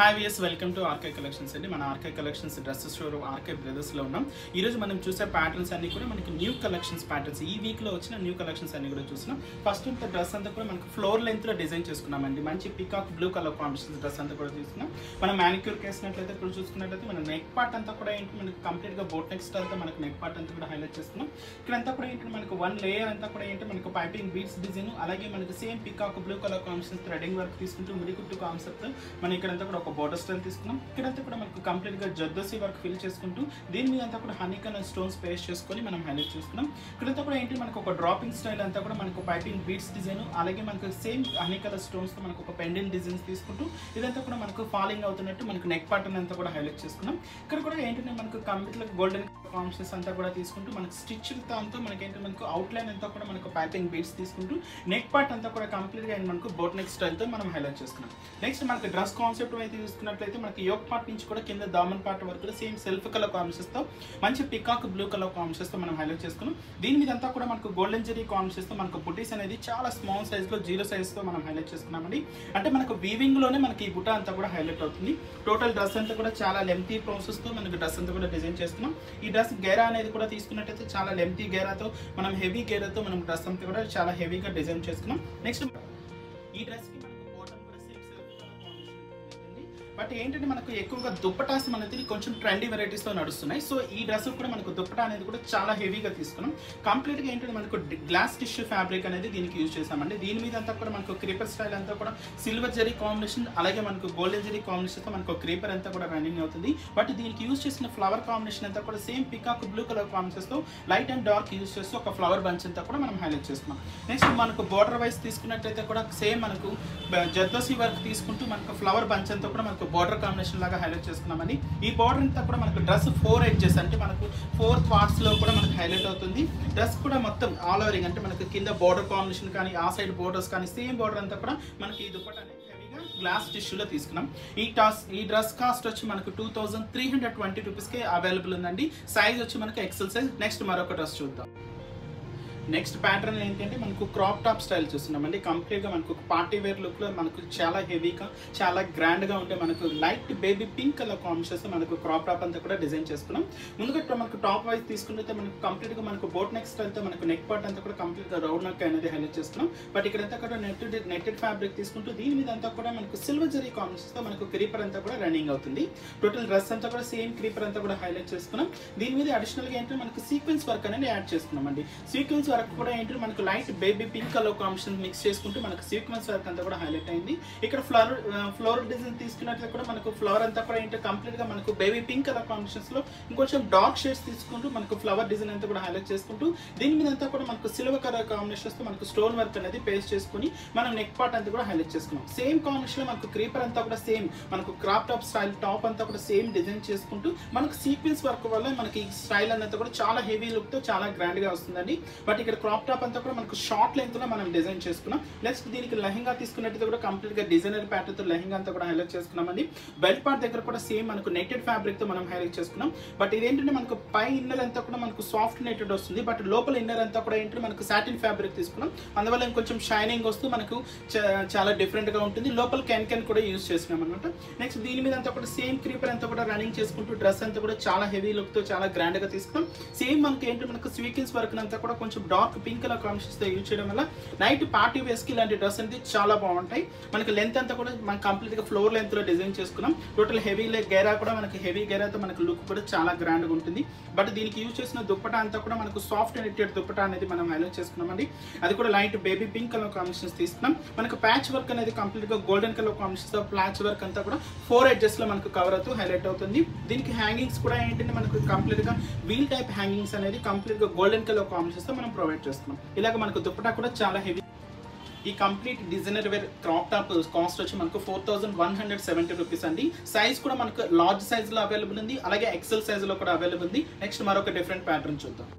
Hi viewers, welcome to RK collections అండి. మన RK collections dress store RK బ్రదర్స్లో ఉన్నాం. ఈరోజు మనం చూసే ప్యాటర్న్స్ అన్ని కూడా మనకి న్యూ కలెక్షన్స్ ప్యాటర్న్స్, ఈ వీక్లో వచ్చిన న్యూ కలెక్షన్స్ అన్ని కూడా చూస్తున్నాం. ఫస్ట్ ఇంత డ్రెస్ అంతా కూడా మనకి ఫ్లోర్ లెంత్లో డిజైన్ చేసుకున్నామండి. మంచి peacock blue colour combination dress అంతా కూడా చూస్తున్నాం. మనం మ్యానిక్యూర్ వేసినట్లయితే ఇప్పుడు చూసుకున్నట్లయితే మన నెక్ పార్ట్ అంతా కూడా ఏంటి మనకి కంప్లీట్గా బోట్ నెక్ స్టైల్తో మనకి నెక్ పార్ట్ అంతా కూడా హైలైట్ చేస్తున్నాం. ఇక్కడంతా కూడా ఏంటంటే మనకు వన్ లేయర్ అంతా కూడా ఏంటి మనకు పైపింగ్ బీడ్స్ డిజైన్, అలాగే మనకి same peacock blue colour combination threading work తీసుకుంటూ ముడికుట్టు కాన్సెప్ట్ మనం ఇక్కడంతా కూడా ఒక బోర్డర్ స్టైల్ తీసుకున్నాం. ఇక్కడంతా కూడా మనకు కంప్లీట్ గా జర్దోసి వర్క్ ఫిల్ చేసుకుంటూ దీని మీద అంతా కూడా హనీకన్ స్టోన్స్ పేస్ట్ చేసుకొని మనం హైలైట్ చేసుకున్నాం. ఇక్కడంతా కూడా ఏంటి మనకు ఒక డ్రాపింగ్ స్టైల్ అంతా కూడా మనకు పైపింగ్ బీడ్స్ డిజైన్, అలాగే మనకు సేమ్ హనీకన్ స్టోన్స్ తో మనకు ఒక పెండెంట్ డిజైన్స్ తీసుకుంటూ ఇదంతా కూడా మనకు ఫాలింగ్ అవుతున్నట్టు మనకు నెక్ పార్ట్ అంతా కూడా హైలైట్ చేసుకున్నాం. ఇక్కడ కూడా ఏంటంటే మనకు కంప్లీట్ గోల్డెన్ కాంబినేషన్స్ అంతా కూడా తీసుకుంటూ మనకు స్టిచ్ దాంతో మనకి ఏంటంటే మనకు అవుట్లైన్ అంతా కూడా మనకు పైపింగ్ బీడ్స్ తీసుకుంటూ నెక్ పార్ట్ అంతా కూడా కంప్లీట్ గా మనకు బోట్ నెక్ స్టైల్ తో మనం హైలైట్ చేసుకున్నాం. నెక్స్ట్ మనకి డ్రెస్ కాన్సెప్ట్ అయితే చూసుకున్నట్లయితే మనకి యోక్ పార్ట్ నుంచి కూడా కింద దామన్ పార్ట్ వరకు సేమ్ సెల్ఫ్ కలర్ కాంబినేషన్స్ తో మంచి పికాక్ బ్లూ కలర్ కాంబినేషన్స్ తో మనం హైలైట్ చేసుకున్నాం. దీని మీద అంతా కూడా మనకు గోల్డెన్ జరీ కాంబినేషన్స్ తో మనకు బుటీస్ అనేది చాలా స్మాల్ సైజ్ లో 0 సైజ్ తో మనం హైలైట్ చేసుకున్నామండి. అంటే మనకు వీవింగ్ లోనే మనకి ఈ బుటా అంతా కూడా హైలైట్ అవుతుంది. టోటల్ డ్రెస్ అంతా కూడా చాలా లెంతీ ప్రాసెస్ తో మనకు డ్రెస్ అంతా కూడా డిజైన్ చేస్తున్నాం. ఈ డ్రెస్ గేరా అనేది కూడా తీసుకున్నట్టయితే చాలా లెంతీ గేరాతో మనం హెవీ గేరాతో మనం డ్రెస్ అంతా కూడా చాలా హెవీగా డిజైన్ చేసుకున్నాం. నెక్స్ట్ ఈ డ్రెస్ కి బట్ ఏంటంటే మనకు ఎక్కువగా దుప్పటాస్ అనేది కొంచెం ట్రెండీ వెరైటీస్ తో నడుస్తున్నాయి. సో ఈ డ్రెస్ కూడా మనకు దుప్పటా అనేది కూడా చాలా హెవీగా తీసుకున్నాం. కంప్లీట్ గా ఏంటంటే మనకు గ్లాస్ టిష్యూ ఫ్యాబ్రిక్ అనేది దీనికి యూజ్ చేసామండి. దీని మీద అంతా కూడా మనకు క్రీపర్ స్టైల్ అంతా కూడా సిల్వర్ జరీ కాంబినేషన్, అలాగే మనకు గోల్డెన్ జరీ కాంబినేషన్ తో మనకు క్రీపర్ అంతా కూడా రన్నింగ్ అవుతుంది. బట్ దీనికి యూజ్ చేసిన ఫ్లవర్ కాంబినేషన్ అంతా కూడా same peacock blue colour combinations తో లైట్ అండ్ డార్క్ యూజ్ చేస్తూ ఒక ఫ్లవర్ బంచ్ అంతా కూడా మనం హైలైట్ చేస్తున్నాం. నెక్స్ట్ మనకు బోర్డర్ వైస్ తీసుకున్నట్టయితే కూడా సేమ్ మనకు జర్దోసి వర్క్ తీసుకుంటూ మనకు ఫ్లవర్ బంచ్ అంతా కూడా మనకు బోర్డర్ కాంబినేషన్ లాగా హైలైట్ చేసుకున్నామని. ఈ బోర్డర్ అంతా కూడా మనకు డ్రెస్ 4 ఎడ్జెస్ అంటే మనకు 4 పార్ట్స్ లో కూడా మనకు హైలైట్ అవుతుంది. డ్రెస్ కూడా మొత్తం ఆల్ ఓవరింగ్ అంటే మనకు కింద బోర్డర్ కాంబినేషన్ కానీ ఆ సైడ్ బోర్డర్స్ కానీ సేమ్ బోర్డర్ అంతా కూడా మనకి ఈ దుపట్టా అనేది హెవీగా గ్లాస్ టిష్యూలో తీసుకున్నాం. ఈ డ్రెస్ కాస్ట్ వచ్చి మనకు 2320 రూపీస్కి అవైలబుల్ ఉందండి. సైజ్ వచ్చి మనకు ఎక్సెల్ సైజ్. నెక్స్ట్ మరొక డ్రెస్ చూద్దాం. నెక్స్ట్ ప్యాటర్న్ ఏంటంటే మనకు క్రాప్ టాప్ స్టైల్ చూస్తున్నామండి. కంప్లీట్గా మనకు పార్టీ వేర్ లుక్లో మనకు చాలా హెవీగా చాలా గ్రాండ్గా ఉంటే మనకు light baby pink colour combinations మనకు క్రాప్ టాప్ అంతా కూడా డిజైన్ చేసుకున్నాం. ముందుగా మనకు టాప్ వైజ్ తీసుకుంటే మనకు కంప్లీట్గా మనకు బోట్ నెక్ స్టైల్తో మనకు నెక్ పార్ట్ అంతా కూడా కంప్లీట్గా రౌండ్ నెక్ అనేది హైలైట్ చేసుకున్నాం. బట్ ఇక్కడంతా కూడా నెట్టెడ్ ఫ్యాబ్రిక్ తీసుకుంటూ దీని మీద అంతా కూడా మనకు సిల్వర్ జరీ కాంబినేషన్స్తో మనకు క్రీపర్ అంతా కూడా రన్నింగ్ అవుతుంది. టోటల్ డ్రెస్ అంతా కూడా సేమ్ క్రీపర్ అంతా కూడా హైలైట్ చేసుకున్నాం. దీని మీద అడిషనల్గా ఏంటంటే మనకు సీక్వెన్స్ వర్క్ అనేది యాడ్ చేసుకున్నాం అండి. సీక్వెన్స్ వర్క్ కూడా ఏంటంటే మనకు light baby pink colour combination mix చేసుకుంటూ మనకు సీక్వెన్స్ వర్క్ అంతా కూడా హైలైట్ అయింది. ఇక్కడ ఫ్లోరల్ డిజైన్ తీసుకున్నట్లయితే కూడా మనకు ఫ్లవర్ అంతా కూడా ఏంటంటే కంప్లీట్ గా మనకు బేబీ పింక్ కలర్ కాంబినేషన్స్ లో ఇంకొంచెం డార్క్ షేడ్స్ తీసుకుంటూ మనకు ఫ్లవర్ డిజైన్ అంతా కూడా హైలైట్ చేసుకుంటూ దీని మీద అంతా కూడా మనకు సిల్వర్ కలర్ కాంబినేషన్స్ తో మనకు స్టోన్ వర్క్ అనేది పేస్ట్ చేసుకుని మనం నెక్ పార్ట్ అంతా కూడా హైలైట్ చేసుకున్నాం. సేమ్ కాంబినేషన్ లో మనకు క్రీపర్ అంతా కూడా సేమ్ మనకు క్రాప్ టాప్ స్టైల్ టాప్ అంతా కూడా సేమ్ డిజైన్ చేసుకుంటూ మనకు సీక్వెన్స్ వర్క్ వల్ల మనకి ఈ స్టైల్ అంతా కూడా చాలా హెవీ లుక్ తో చాలా గ్రాండ్ గా వస్తుందండి. బట్ ఇక్కడ క్రాప్ టాప్ అంతా కూడా మనకు షార్ట్ లెంత్ లో మనం డిజైన్ చేసుకున్నాం. నెక్స్ట్ దీనికి లెహంగా తీసుకున్నట్టు కూడా కంప్లీట్ గా డిజైనర్ ప్యాటర్న్ తో లెహంగా అంతా కూడా హైలైట్ చేసుకున్నామండి. బెల్ట్ పార్ట్ దగ్గర కూడా సేమ్ మనకు నెట్టెడ్ ఫ్యాబ్రిక్ తో మనం హైలైట్ చేసుకున్నాం. బట్ ఇదేంటంటే మనకు పై ఇన్నర్ అంతా కూడా మనకు సాఫ్ట్ నెట్టెడ్ వస్తుంది. బట్ లోపల ఇన్నర్ అంతా కూడా ఏంటంటే మనకు సాటిన్ ఫ్యాబ్రిక్ తీసుకున్నాం. అందువల్ల ఇంకొంచెం షైనింగ్ వస్తూ మనకు చాలా డిఫరెంట్ గా ఉంటుంది. లోపల కెన్ కూడా యూజ్ చేసినాం అనమాట. నెక్స్ట్ దీని మీద అంతా కూడా సేమ్ క్రీపర్ అంతా కూడా రన్నింగ్ చేసుకుంటూ డ్రెస్ అంతా కూడా చాలా హెవీ లుక్ తో చాలా గ్రాండ్ గా తీసుకున్నాం. సేమ్ మనకి ఏంటంటే మనకు స్వీకిన్స్ వర్క్ అంతా కూడా కొంచెం డార్క్ పింక్ కలర్ కాంబినేషన్స్ తో యూజ్ చేయడం వల్ల నైట్ పార్టీ వేస్ కి ఇలాంటి డ్రెస్ అనేది చాలా బాగుంటాయి. మనకి లెంత్ అంతా కూడా మనం కంప్లీట్ గా ఫ్లోర్ లెంత్ లో డిజైన్ చేసుకున్నాం. టోటల్ హెవీ గేరా కూడా మనకి హెవీ గేరాతో మనకు లుక్ కూడా చాలా గ్రాండ్ గా ఉంటుంది. బట్ దీనికి యూజ్ చేసిన దుప్పటా అంతా కూడా మనకు సాఫ్ట్ నెట్టెడ్ దుప్పటా అనేది మనం హైలైట్ చేసుకున్నామండి. అది కూడా light baby pink colour combinations తీసుకున్నాం. మనకు ప్యాచ్ వర్క్ అనేది కంప్లీట్ గా గోల్డెన్ కలర్ కాంబినేషన్స్ తో ప్యాచ్ వర్క్ అంతా కూడా 4 ఎడ్జెస్ లో మనకు కవర్ అవుతూ హైలైట్ అవుతుంది. దీనికి హ్యాంగింగ్స్ కూడా ఏంటంటే మనకు కంప్లీట్ గా వీల్ టైప్ హ్యాంగింగ్స్ అనేది కంప్లీట్ గా గోల్డెన్ కలర్ కాంబినేషన్స్ తో మనం ప్రొవైడ్ చేస్తున్నాం. ఇలాగ మనకు దుప్పటా కూడా చాలా హెవీ. ఈ complete designer wear crop top cost వచ్చి మనకు 4170 రూపీస్ అండి. సైజ్ కూడా మనకు లార్జ్ సైజ్ లో అవైలబుల్ ఉంది, అలాగే ఎక్సెల్ సైజ్ లో కూడా అవైలబుల్ ఉంది. నెక్స్ట్ మరొక డిఫరెంట్ ప్యాటర్న్ చూద్దాం.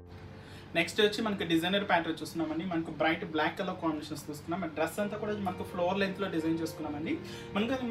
నెక్స్ట్ వచ్చి మనకి డిజైనర్ ప్యాటర్న్ చూస్తున్నామండి. మనకు బ్రైట్ బ్లాక్ కలర్ కాంబినేషన్స్ చూస్తున్నాం. డ్రెస్ అంతా కూడా మనకు ఫ్లోర్ లెంత్ లో డిజైన్ చేసుకున్నామండి.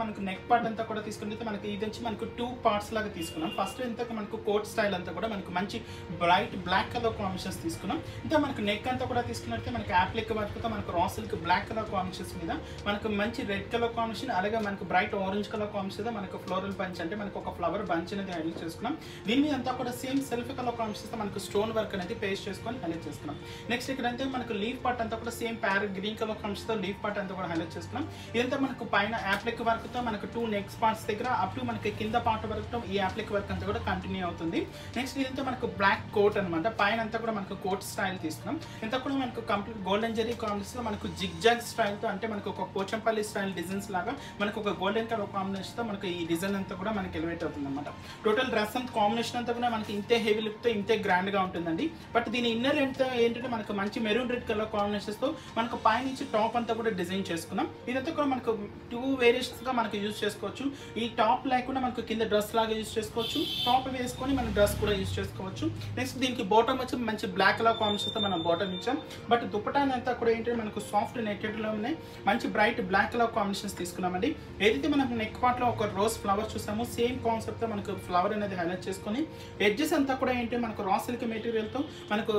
మనకు నెక్ పార్ట్ అంతా కూడా తీసుకుంటే మనకి ఇది వచ్చి మనకు 2 పార్ట్స్ లాగా తీసుకున్నాం. ఫస్ట్ ఇంత మనకు కోట్ స్టైల్ అంతా కూడా మనకు మంచి బ్రైట్ బ్లాక్ కలర్ కాంబినేషన్స్ తీసుకున్నాం. ఇంకా మనకు నెక్ అంతా కూడా తీసుకున్నట్టే మనకి యాప్లిక్ వర్క్ తో మనకు raw silk black colour combinations మీద మనకు మంచి రెడ్ కలర్ కాంబినేషన్, అలాగే మనకు బ్రైట్ ఆరెంజ్ కలర్ కాంబినేషన్ మనకు ఫ్లోరల్ బంచ్ అంటే మనకు ఒక ఫ్లవర్ బంచ్ అనేది హైలైట్ చేసుకున్నాం. దీని మీద అంతా కూడా సేమ్ సెల్ఫ్ కలర్ కాంబినేషన్స్ మనకు స్టోన్ వర్క్ అనేది పేస్ట్ చేసుకొని హైలైట్ చేసుకున్నాం. నెక్స్ట్ ఇక్కడ అంటే మనకు లీఫ్ పార్ట్ అంతా కూడా same parrot green colour combination తో లీఫ్ పార్ట్ అంతా కూడా హైలైట్ చేసుకున్నాం. ఇదంతా మనకు పైన యాప్లిక్ వర్క్ తో మనకు 2 నెక్స్ పార్ట్స్ దగ్గర అప్ టు మనకి కింద పార్ట్ వరకు ఈ యాప్లిక్ వర్క్ అంతా కూడా కంటిన్యూ అవుతుంది. నెక్స్ట్ ఇదంతా మనకు బ్లాక్ కోట్ అనమాట. పైన అంతా కూడా మనకు కోట్ స్టైల్ తీసుకున్నాం. ఇంత కూడా మనకు కంప్లీట్ గోల్డెన్ జరీ కాంబినేషన్ లో మనకు జిగ్ జాగ్ స్టైల్ తో అంటే మనకు ఒక పోచంపల్లి స్టైల్ డిజైన్స్ లాగా మనకు ఒక గోల్డెన్ కలర్ కాంబినేషన్ తో మనకు ఈ డిజైన్ అంతా కూడా మనకి ఎలివేట్ అవుతుంది అనమాట. టోటల్ డ్రెస్ అంతా కాంబినేషన్ అంతా కూడా మనకి ఇంతే హెవీ లుక్ తో ఇంతే గ్రాండ్ గా ఉంటుందండి. బట్ దీని ఇన్నర్ ఏంటంటే మనకు మంచి మెరూన్ రెడ్ కలర్ కాంబినేషన్స్ తో మనకు పైనుంచి టాప్ అంతా కూడా డిజైన్ చేసుకున్నాం. ఇదంతా కూడా మనకు 2 వేరియేషన్స్ గా మనకు యూజ్ చేసుకోవచ్చు. ఈ టాప్ లేకుండా మనకు కింద డ్రెస్ లాగా యూజ్ చేసుకోవచ్చు, టాప్ వేసుకొని మనం డ్రెస్ కూడా యూజ్ చేసుకోవచ్చు. నెక్స్ట్ దీనికి బాటమ్ వచ్చి మంచి బ్లాక్ కలర్ కాంబినేషన్స్ తో మనం బాటమ్ ఇచ్చాం. బట్ దుపట్టా అంతా కూడా ఏంటంటే మనకు సాఫ్ట్ నెట్టెడ్ లో ఉన్నాయి, మంచి బ్రైట్ బ్లాక్ కలర్ కాంబినేషన్స్ తీసుకున్నామండి. ఏదైతే మనకు నెక్ పార్ట్ లో ఒక రోజ్ ఫ్లవర్ చూసామో సేమ్ కాన్సెప్ట్ తో మనకు ఫ్లవర్ అనేది హైలైట్ చేసుకొని ఎడ్జెస్ అంతా కూడా ఏంటి మనకు రా సిల్క్ మెటీరియల్ తో మనకు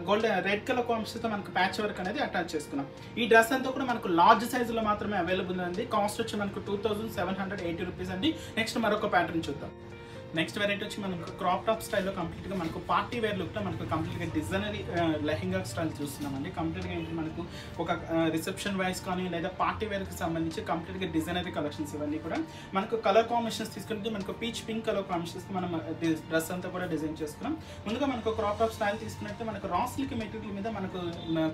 గోల్డెన్ రెడ్ కలర్ కాంబినేషన్ తో మనకు ప్యాచ్ వర్క్ అనేది అటాచ్ చేసుకున్నాం. ఈ డ్రెస్ అంతా కూడా మనకు లార్జ్ సైజ్ లో మాత్రమే అవైలబుల్ ఉంది. కాస్ట్ వచ్చి మనకు 2780 రూపీస్ అండి. నెక్స్ట్ మరొక ప్యాటర్న్ చూద్దాం. నెక్స్ట్ వెరైటీ వచ్చి మనకు క్రాప్ టాప్ స్టైల్లో కంప్లీట్గా మనకు పార్టీ వేర్ లుక్లో మనకు కంప్లీట్గా డిజైనరీ లెహెంగా స్టైల్ చూస్తున్నామండి. కంప్లీట్గా ఏంటి మనకు ఒక రిసెప్షన్ వైజ్ కానీ లేదా పార్టీ వేర్కి సంబంధించి కంప్లీట్గా డిజైనరీ కలెక్షన్స్ ఇవన్నీ కూడా మనకు కలర్ కాంబినేషన్స్ తీసుకుంటే మనకు పీచ్ పింక్ కలర్ కాంబినేషన్స్ మనం డ్రెస్ అంతా కూడా డిజైన్ చేసుకున్నాం. ముందుగా మనకు క్రాప్ టాప్ స్టైల్ తీసుకున్నట్టు మనకు రా సిల్క్ మెటీరియల్ మీద మనకు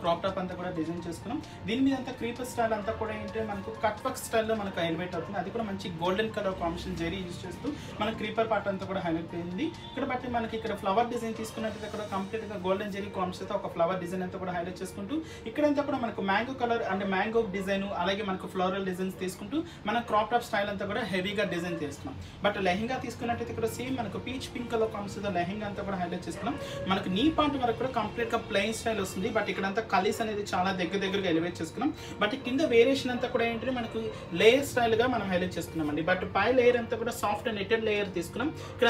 క్రాప్ టాప్ అంతా కూడా డిజైన్ చేసుకున్నాం. దీని మీద అంతా క్రీపర్ స్టైల్ అంతా కూడా ఏంటంటే మనకు కట్ వర్క్ స్టైల్లో మనకు ఎలివేట్ అవుతుంది. అది కూడా మంచి golden colour combination zari use చేస్తూ మన క్రీపర్ పార్ట్ అంతా కూడా హైలైట్ అయింది. ఇక్కడ బట్టి మనకి ఇక్కడ ఫ్లవర్ డిజైన్ తీసుకున్నట్టు ఇక్కడ కంప్లీట్ గా గోల్డెన్ జెరీ కాంబినేషన్ తో ఒక ఫ్లవర్ డిజైన్ అంతా కూడా హైలైట్ చేసుకుంటూ ఇక్కడంతా కూడా మనకు mango colour and mango design అలాగే మనకు ఫ్లోరల్ డిజైన్స్ తీసుకుంటూ మన క్రాప్ టాప్ స్టైల్ అంతా కూడా హెవీగా డిజైన్ చేసుకున్నాం. బట్ లెహంగా తీసుకున్నట్టయితే ఇక్కడ సేమ్ మనకు పీచ్ పింక్ కలర్ కాంబినేషన్ తో లెహంగా అంతా కూడా హైలైట్ చేసుకున్నాం. మనకు నీ పార్ట్ వరకు కూడా కంప్లీట్ గా ప్లెయిన్ స్టైల్ వస్తుంది. బట్ ఇక్కడంతా కలీస్ అనేది చాలా దగ్గరగా ఎలివేట్ చేసుకున్నాం. బట్ కింద వేరియేషన్ అంతా కూడా ఏంటంటే మనకు లేయర్ స్టైల్ గా మనం హైలైట్ చేసుకున్నాం అండి. బట్ పై లేయర్ అంతా కూడా సాఫ్ట్ నెట్టెడ్ లేయర్ తీసుకున్నాం. ఇక్కడ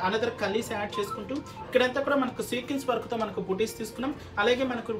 అనదర్ కలీస్ యాడ్ చేసుకుంటూ ఇక్కడంతా కూడా మనకు సీక్వెన్స్ వర్క్ తో మనకు బుటీస్ తీసుకున్నాం. అలాగే మనకు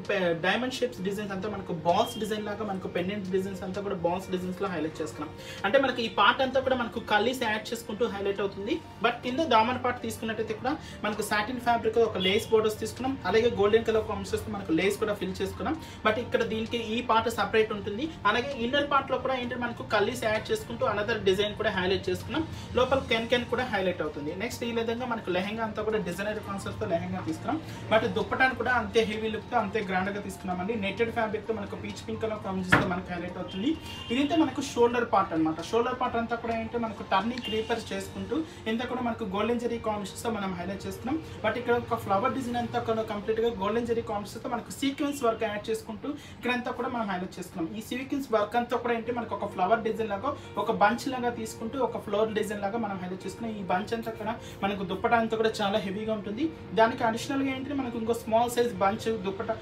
డైమండ్ షేప్స్ డిజైన్స్ అంతా మనకు బాల్స్ డిజైన్ లాగా మనకు పెండెంట్ డిజైన్స్ అంతా కూడా బాల్స్ డిజైన్స్ లో హైలైట్ చేసుకున్నాం. అంటే మనకి ఈ పార్ట్ అంతా కూడా మనకు కలీస్ యాడ్ చేసుకుంటూ హైలైట్ అవుతుంది. బట్ కింద దామన్ పార్ట్ తీసుకున్నట్టయితే కూడా మనకు సాటిన్ ఫ్యాబ్రిక్ ఒక లేస్ బోర్డర్స్ తీసుకున్నాం. అలాగే గోల్డెన్ కలర్ కాంబినేషన్స్ మనకు లేస్ కూడా ఫిల్ చేసుకున్నాం. బట్ ఇక్కడ దీనికి ఈ పార్ట్ సపరేట్ ఉంటుంది. అలాగే ఇన్నర్ పార్ట్ లో కూడా ఏంటంటే మనకు కలీస్ యాడ్ చేసుకుంటూ అనదర్ డిజైన్ కూడా హైలైట్ చేసుకున్నాం. లోపల కెన్ కూడా హైలైట్ అవుతుంది. నెక్స్ట్ ఈ విధంగా మనకు లెహంగా అంతా కూడా డిజైనర్ కాన్సెప్ట్ తో లెహంగా తీసుకున్నాం. బట్ దుప్పటాన్ని కూడా అంతే హెవీ లుక్ తో అంతే గ్రాండ్ గా తీసుకున్నామండి. నెట్టెడ్ ఫ్యాబ్రిక్ తో మనకు పీచ్ పింక్ కలర్ కాంబినేషన్ తో మనకు హైలైట్ అవుతుంది. ఇదైతే మనకు షోల్డర్ పార్ట్ అనమాట. షోల్డర్ పార్ట్ అంతా కూడా ఏంటంటే మనకు టర్నింగ్ క్రీపర్స్ చేసుకుంటూ ఇంత కూడా మనకు గోల్డెన్ జెరీ కాంబినేషన్స్ తో మనం హైలైట్ చేసుకున్నాం. బట్ ఇక్కడ ఒక ఫ్లవర్ డిజైన్ అంతా కూడా కంప్లీట్ గా గోల్డెన్ జెరీ కాంబినేషన్ తో మనకు సీక్వెన్స్ వర్క్ యాడ్ చేసుకుంటూ ఇక్కడంతా కూడా మనం హైలైట్ చేసుకున్నాం. ఈ సీక్వెన్స్ వర్క్ అంతా కూడా ఏంటి మనకు ఒక ఫ్లవర్ డిజైన్ లాగా ఒక బంచ్ లాగా తీసుకుంటూ ఒక ఫ్లోర్ డిజైన్ లాగా మనం హైలైట్ చేసుకున్నాం. ఈ బంచ్ అంతా కూడా మనకు దుప్పటా అంతా కూడా చాలా హెవీగా ఉంటుంది. దానికి అడిషనల్ గా ఏంటంటే మనకు ఇంకో small size bunch dupatta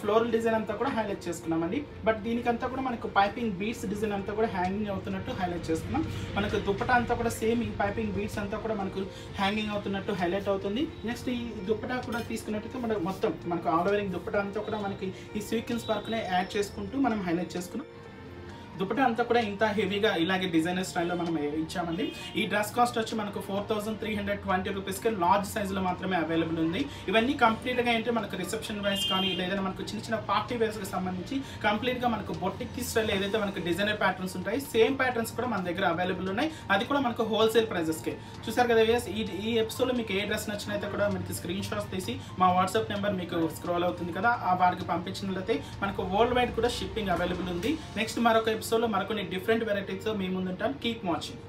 floral design అంతా కూడా హైలైట్ చేసుకున్నామండి. బట్ దీనికంతా కూడా మనకు పైపింగ్ బీడ్స్ డిజైన్ అంతా కూడా హ్యాంగింగ్ అవుతున్నట్టు హైలైట్ చేసుకున్నాం. మనకు దుప్పటా అంతా కూడా సేమ్ ఈ పైపింగ్ బీడ్స్ అంతా కూడా మనకు హ్యాంగింగ్ అవుతున్నట్టు హైలైట్ అవుతుంది. నెక్స్ట్ ఈ దుప్పటా కూడా తీసుకున్నట్టయితే మనకు మొత్తం మనకు ఆల్ ఓవరింగ్ దుప్పటా అంతా కూడా మనకి ఈ సీక్వెన్స్ వర్క్ నే యాడ్ చేసుకుంటూ మనం హైలైట్ చేసుకున్నాం. దుపట్టా అంతా కూడా ఇంత హెవీగా ఇలాగే డిజైనర్ స్టైల్లో మనం ఇచ్చామండి. ఈ డ్రెస్ కాస్ట్ వచ్చి మనకు 4320 రూపీస్కి లార్జ్ సైజులో మాత్రమే అవైలబుల్ ఉంది. ఇవన్నీ కంప్లీట్గా ఏంటంటే మనకు రిసెప్షన్ వైస్ కానీ లేదా మనకు చిన్న పార్టీ వేర్స్కి సంబంధించి కంప్లీట్గా మనకు బొటిక్ స్టైల్ ఏదైతే మనకు డిజైనర్ ప్యాటర్న్స్ ఉంటాయి సేమ్ ప్యాటర్న్స్ కూడా మన దగ్గర అవైలబుల్ ఉన్నాయి. అది కూడా మనకు హోల్సేల్ ప్రైజెస్కే. చూసారు కదా వ్యూయర్స్, ఈ ఎపిసోడ్లో మీకు ఏ డ్రెస్ నచ్చినైతే కూడా మీకు స్క్రీన్ షాట్స్ తీసి మా వాట్సాప్ నెంబర్ మీకు స్క్రోల్ అవుతుంది కదా, ఆ వారికి పంపించినట్లయితే మనకు వరల్డ్ వైడ్ కూడా షిప్పింగ్ అవైలబుల్ ఉంది. నెక్స్ట్ మరొక ఎపిసోడ్లో మరికొన్ని డిఫరెంట్ వెరైటీస్తో మీ ముందుంటాం. Keep watching.